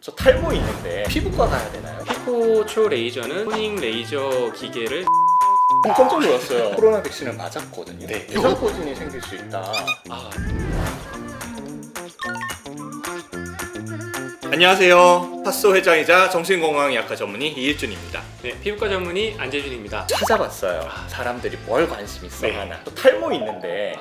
저 탈모 있는데 피부과 가야 되나요? 피코초 레이저는 토닝 레이저 기계를 깜짝 놀랐어요. 코로나 백신을 맞았거든요. 네. 유사포진이 생길 수 있다. 안녕하세요. 파소 회장이자 정신건강의학과 전문의 이일준입니다. 네, 피부과 전문의 안재준입니다. 찾아봤어요. 사람들이 뭘 관심 있어 네. 하나. 저 탈모 있는데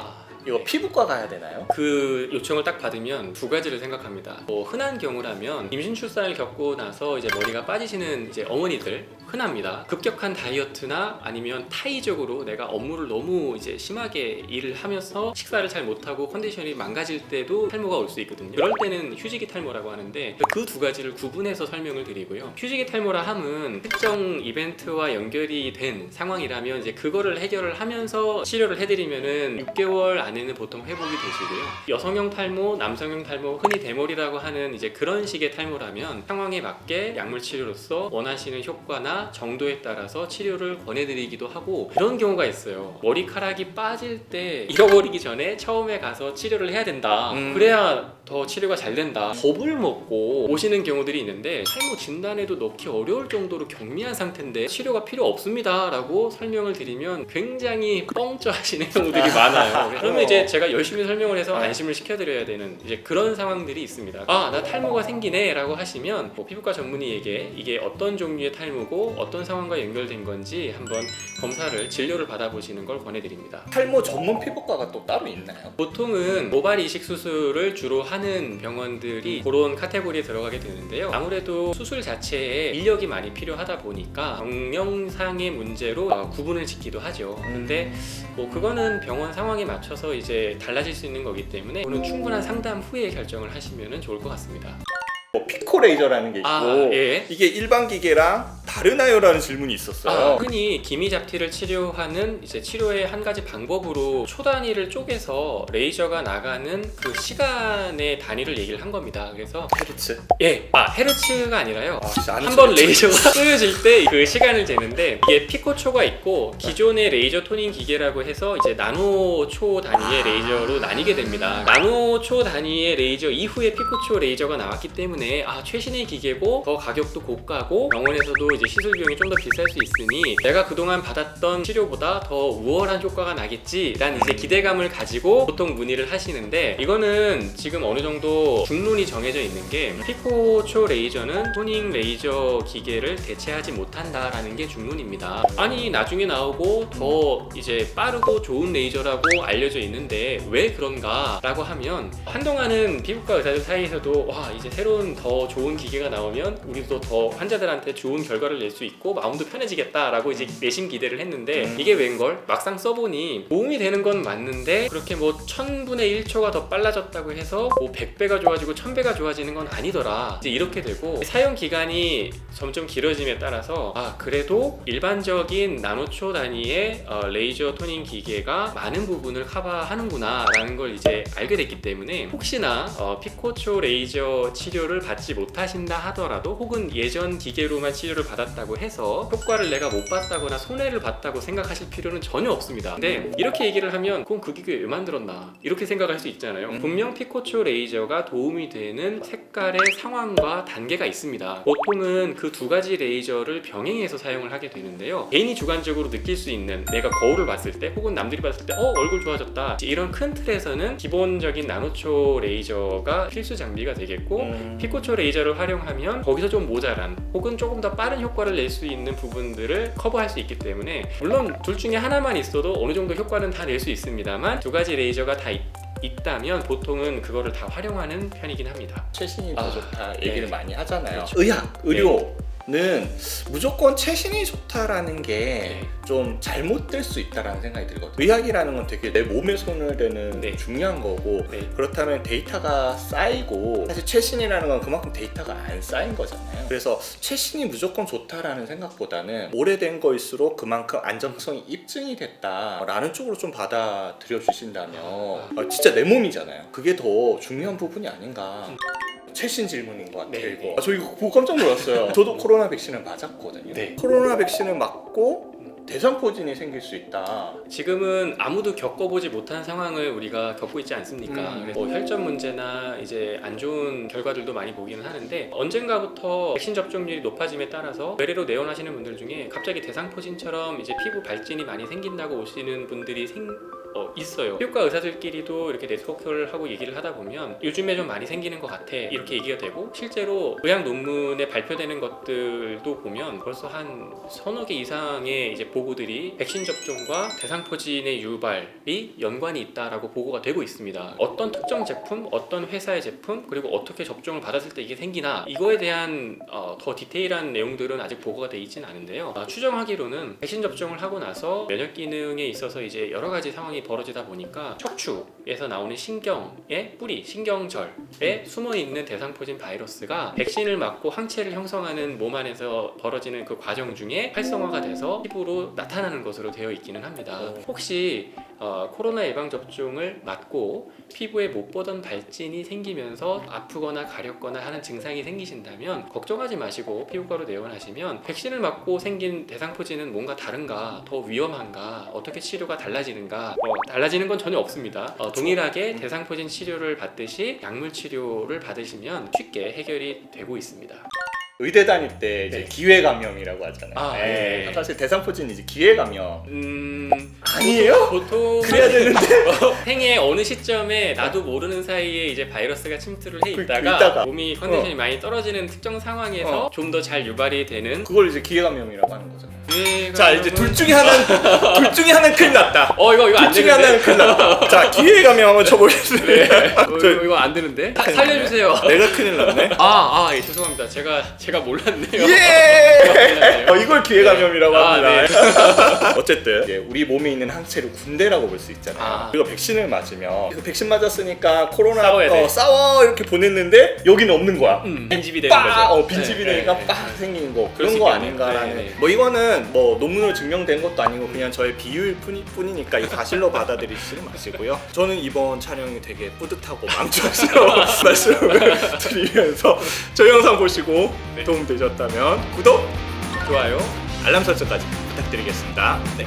이거 피부과 가야 되나요? 그 요청을 딱 받으면 두 가지를 생각합니다. 흔한 경우라면 임신 출산을 겪고 나서 이제 머리가 빠지시는 이제 어머니들 흔합니다. 급격한 다이어트나 아니면 타이적으로 내가 업무를 너무 이제 심하게 일을 하면서 식사를 잘 못하고 컨디션이 망가질 때도 탈모가 올 수 있거든요. 그럴 때는 휴지기 탈모라고 하는데 그 두 가지를 구분해서 설명을 드리고요. 휴지기 탈모라 함은 특정 이벤트와 연결이 된 상황이라면 이제 그거를 해결을 하면서 치료를 해드리면은 6개월 안에는 보통 회복이 되시고요. 여성형 탈모, 남성형 탈모, 흔히 대머리라고 하는 이제 그런 식의 탈모라면 상황에 맞게 약물 치료로서 원하시는 효과나 정도에 따라서 치료를 권해드리기도 하고, 이런 경우가 있어요. 머리카락이 빠질 때 잃어버리기 전에 처음에 가서 치료를 해야 된다. 그래야 더 치료가 잘 된다. 겁을 먹고 오시는 경우들이 있는데 탈모 진단에도 넣기 어려울 정도로 경미한 상태인데 치료가 필요 없습니다 라고 설명을 드리면 굉장히 뻥쪄 하시는 경우들이 많아요. 그러면 이제 제가 열심히 설명을 해서 안심을 시켜드려야 되는 이제 그런 상황들이 있습니다. 나 탈모가 생기네 라고 하시면 피부과 전문의에게 이게 어떤 종류의 탈모고 어떤 상황과 연결된 건지 한번 검사를, 진료를 받아보시는 걸 권해드립니다. 탈모 전문 피부과가 또 따로 있나요? 보통은 모발 이식 수술을 주로 하는 병원들이 그런 카테고리에 들어가게 되는데요. 아무래도 수술 자체에 인력이 많이 필요하다 보니까 경영상의 문제로 구분을 짓기도 하죠. 근데 그거는 병원 상황에 맞춰서 이제 달라질 수 있는 거기 때문에 그거는 충분한 상담 후에 결정을 하시면 좋을 것 같습니다. 피코 레이저라는 게 있고 예. 이게 일반 기계랑 다르나요라는 질문이 있었어요. 흔히 기미잡티를 치료하는 이제 치료의 한 가지 방법으로 초 단위를 쪼개서 레이저가 나가는 그 시간의 단위를 얘기를 한 겁니다. 그래서 헤르츠? 헤르츠가 아니라요. 진짜 아는 한 번 소리. 레이저가 쏘여질 때 그 시간을 재는데 이게 피코초가 있고 기존의 레이저 토닝 기계라고 해서 이제 나노초 단위의 레이저로 나뉘게 됩니다. 나노초 단위의 레이저 이후에 피코초 레이저가 나왔기 때문에 최신의 기계고 더 가격도 고가고 병원에서도 이제 시술 비용이 좀 더 비쌀 수 있으니 내가 그동안 받았던 치료보다 더 우월한 효과가 나겠지라는 이제 기대감을 가지고 보통 문의를 하시는데, 이거는 지금 어느 정도 중론이 정해져 있는 게 피코초 레이저는 토닝 레이저 기계를 대체하지 못한다라는 게 중론입니다. 아니 나중에 나오고 더 이제 빠르고 좋은 레이저라고 알려져 있는데 왜 그런가 라고 하면, 한동안은 피부과 의사들 사이에서도 이제 새로운 더 좋은 기계가 나오면 우리도 더 환자들한테 좋은 결과를 낼 수 있고 마음도 편해지겠다라고 이제 내심 기대를 했는데 이게 웬걸? 막상 써보니 도움이 되는 건 맞는데 그렇게 1000분의 1초가 더 빨라졌다고 해서 100배가 좋아지고 1000배가 좋아지는 건 아니더라. 이제 이렇게 되고 사용 기간이 점점 길어짐에 따라서 그래도 일반적인 나노초 단위의 레이저 토닝 기계가 많은 부분을 커버하는구나 라는 걸 이제 알게 됐기 때문에, 혹시나 피코초 레이저 치료를 받지 못하신다 하더라도 혹은 예전 기계로만 치료를 받았다고 해서 효과를 내가 못 봤다거나 손해를 봤다고 생각하실 필요는 전혀 없습니다. 근데 이렇게 얘기를 하면 그럼 그 기계 왜 만들었나 이렇게 생각할 수 있잖아요. 분명 피코초 레이저가 도움이 되는 색깔의 상황과 단계가 있습니다. 보통은 그 두 가지 레이저를 병행해서 사용을 하게 되는데요. 개인이 주관적으로 느낄 수 있는, 내가 거울을 봤을 때 혹은 남들이 봤을 때 얼굴 좋아졌다, 이런 큰 틀에서는 기본적인 나노초 레이저가 필수 장비가 되겠고, 피코초 레이저를 활용하면 거기서 좀 모자란 혹은 조금 더 빠른 효과를 낼 수 있는 부분들을 커버할 수 있기 때문에, 물론 둘 중에 하나만 있어도 어느 정도 효과는 다 낼 수 있습니다만 두 가지 레이저가 다 있다면 보통은 그거를 다 활용하는 편이긴 합니다. 최신이 더 좋다 얘기를 네. 많이 하잖아요. 그렇죠. 의학, 의료는 무조건 최신이 좋다라는 게 좀 잘못될 수 있다라는 생각이 들거든요. 의학이라는 건 되게 내 몸에 손을 대는 중요한 거고, 그렇다면 데이터가 쌓이고, 사실 최신이라는 건 그만큼 데이터가 안 쌓인 거잖아요. 그래서 최신이 무조건 좋다라는 생각보다는 오래된 거일수록 그만큼 안정성이 입증이 됐다라는 쪽으로 좀 받아들여 주신다면 진짜 내 몸이잖아요. 그게 더 중요한 부분이 아닌가. 최신 질문인 것 같아요. 저 이거 보고 깜짝 놀랐어요. 저도 코로나 백신을 맞았거든요. 코로나 백신을 맞고 대상포진이 생길 수 있다. 지금은 아무도 겪어보지 못한 상황을 우리가 겪고 있지 않습니까? 그래서 뭐 혈전 문제나 이제 안 좋은 결과들도 많이 보기는 하는데 언젠가부터 백신 접종률이 높아짐에 따라서 외래로 내원하시는 분들 중에 갑자기 대상포진처럼 이제 피부 발진이 많이 생긴다고 오시는 분들이 있어요. 피부과 의사들끼리도 이렇게 네트워크를 하고 얘기를 하다 보면 요즘에 좀 많이 생기는 것 같아 이렇게 얘기가 되고, 실제로 의학 논문에 발표되는 것들도 보면 벌써 한 서너 개 이상의 이제 보고들이 백신 접종과 대상포진의 유발이 연관이 있다라고 보고가 되고 있습니다. 어떤 특정 제품, 어떤 회사의 제품, 그리고 어떻게 접종을 받았을 때 이게 생기나 이거에 대한 더 디테일한 내용들은 아직 보고가 되어 있지는 않은데요. 추정하기로는 백신 접종을 하고 나서 면역 기능에 있어서 이제 여러 가지 상황이 벌어지다 보니까 척추에서 나오는 신경의 뿌리, 신경절에 숨어있는 대상포진 바이러스가 백신을 맞고 항체를 형성하는 몸 안에서 벌어지는 그 과정 중에 활성화가 돼서 피부로 나타나는 것으로 되어 있기는 합니다. 혹시 코로나 예방접종을 맞고 피부에 못 보던 발진이 생기면서 아프거나 가렵거나 하는 증상이 생기신다면 걱정하지 마시고 피부과로 내원하시면 백신을 맞고 생긴 대상포진은 뭔가 다른가, 더 위험한가, 어떻게 치료가 달라지는가, 달라지는 건 전혀 없습니다. 동일하게 대상포진 치료를 받듯이 약물 치료를 받으시면 쉽게 해결이 되고 있습니다. 의대 다닐 때 이제 네. 기회 감염이라고 하잖아요. 네. 사실 대상포진이 이제 기회 감염. 아니에요? 보통 그래야 되는데 생애 어느 시점에 나도 모르는 사이에 이제 바이러스가 침투를 해 있다가 있다가. 몸이 컨디션이 많이 떨어지는 특정 상황에서 좀 더 잘 유발이 되는 그걸 이제 기회 감염이라고 하는 거잖아요. 기회 자, 이제 둘 중에 하나는 큰일 났다. 이거 안 둘 중에 되는데. 하나는 큰일 났다. 자, 기회 감염 한번 쳐보겠습니다. 네. 저- 이거 안 되는데. 살려주세요. 내가 큰일 났네. 예, 죄송합니다. 제가 몰랐네요. 예! 이걸 기회 감염이라고 아, 합니다. 네. 어쨌든 이제 우리 몸에 있는 항체를 군대라고 볼 수 있잖아요. 우리가 백신을 맞으면 그 백신 맞았으니까 코로나 싸워야 돼. 싸워 이렇게 보냈는데 여기는 없는 거야. 빈집이 되는 거죠. 빈집이 네, 되니까 네, 빡 생긴 거 그럴 그런 수 거 있겠네요. 아닌가라는. 네, 네. 뭐 이거는 뭐 논문으로 증명된 것도 아니고 그냥 저의 비유일 뿐이니까 이 사실로 받아들이시는 마시고요. 저는 이번 촬영이 되게 뿌듯하고 망조스러운 말씀을 드리면서 저 영상 보시고 네. 도움 되셨다면 구독, 좋아요. 알람 설정까지 부탁드리겠습니다. 네.